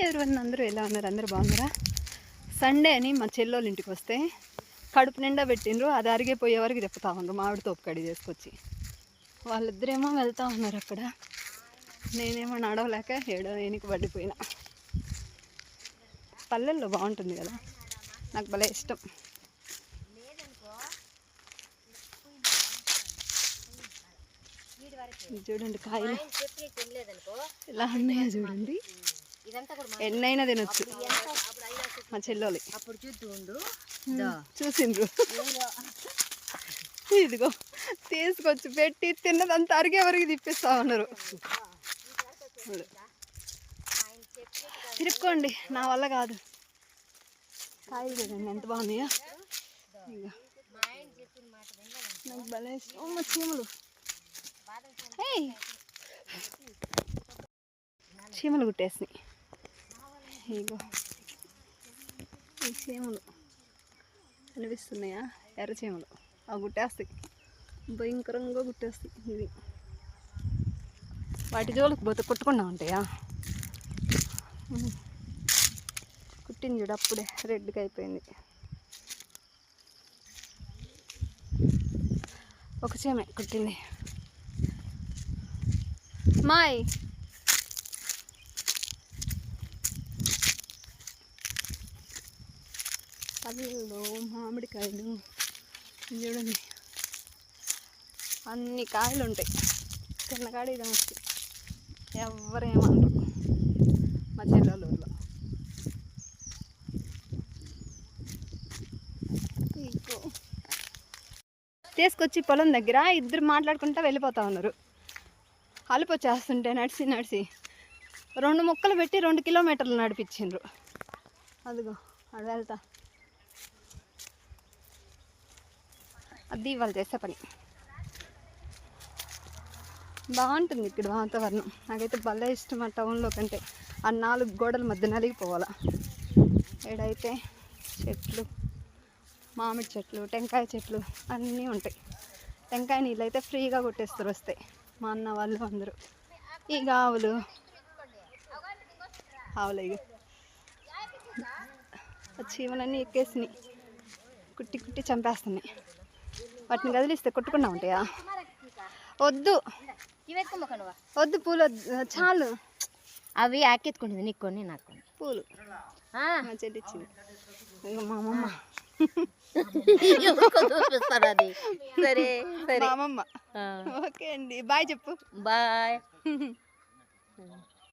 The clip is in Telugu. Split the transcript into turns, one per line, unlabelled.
ఎవరివన్నీ అందరూ ఎలా ఉన్నారు? అందరూ బాగున్నారా? సండే అని మా చెల్లోళ్ళ ఇంటికి వస్తే కడుపు నిండా పెట్టిండ్రు. అది అరిగిపోయే వరకు చెప్తా ఉన్నారు మామిడి తోపు కడి చేసుకొచ్చి. వాళ్ళిద్దరేమో వెళ్తూ ఉన్నారు అక్కడ. నేనేమో నడవలేక ఏడో ఏనికి పడిపోయినా. పల్లెల్లో బాగుంటుంది కదా, నాకు భలే ఇష్టం. చూడండి కాయలు ఎలా ఉన్నాయో చూడండి. ఎన్నైనా తినొచ్చు. మా చెల్లెలు చూసిండ్రు. ఇదిగో తీసుకొచ్చి పెట్టి తిన్నదంతా అరిగే వరకు తిప్పిస్తా ఉన్నారు. తిరుక్కోండి, నా వల్ల కాదు. కాయలు చూడండి ఎంత బాగున్నాయో. ఇక నాకు భలే ఇష్టం. మా చీమలు చీమలు కుట్టేసినాయి. ఇగో ఈ చీమలు కనిపిస్తున్నాయా? ఎర్ర చీమలు. అవి కుట్టేస్తాయి, భయంకరంగా కుట్టేస్తాయి. ఇది వాటి జోలికి పోతే కుట్టకుండా ఉంటాయా? కుట్టింది చూడు, అప్పుడే రెడ్గా అయిపోయింది. ఒక చీమే కుట్టింది. మాయ్ పళ్ళల్లో మామిడికాయలు చూడండి, అన్ని కాయలు ఉంటాయి. చిన్నకాడ ఇది వచ్చి ఎవరేమనరు మా చెల్లెలూరులో. తీసుకొచ్చి పొలం దగ్గర ఇద్దరు మాట్లాడుకుంటూ వెళ్ళిపోతా ఉన్నారు. అలుపు వచ్చేస్తుంటే నడిచి నడిచి 2 ముక్కలు పెట్టి 2 కిలోమీటర్లు నడిపించిండ్రు. అదిగో అది వెళ్తా. అది వాళ్ళు చేసే పని. బాగుంటుంది ఇక్కడ వాతావరణం. నాకైతే భలే ఇష్టం ఆ టౌన్లో కంటే. ఆ 4 గోడల మధ్య నలిగిపోవాలా. ఏడైతే చెట్లు, మామిడి చెట్లు, టెంకాయ చెట్లు అన్నీ ఉంటాయి. టెంకాయ నీళ్ళు అయితే ఫ్రీగా కొట్టేస్తారు వస్తాయి మా అన్న వాళ్ళు అందరూ. ఈ ఆవులు ఇక చీమలన్నీ ఎక్కేసినాయి, కుట్టి కుట్టి చంపేస్తున్నాయి. వాటిని కదిలిస్తే కొట్టుకుండా ఉంటాయా? వద్దు వద్దు, పూలు చాలు.
అవి ఆకెత్తుకుంటుంది, నీకు కొన్ని నాకు కొన్ని
పూలు మా చెల్లి ఇచ్చింది. ఇక మా అమ్మమ్మ
చూపిస్తారు అది. సరే సరే
మా అమ్మమ్మ. ఓకే అండి, బాయ్ చెప్పు.
బాయ్.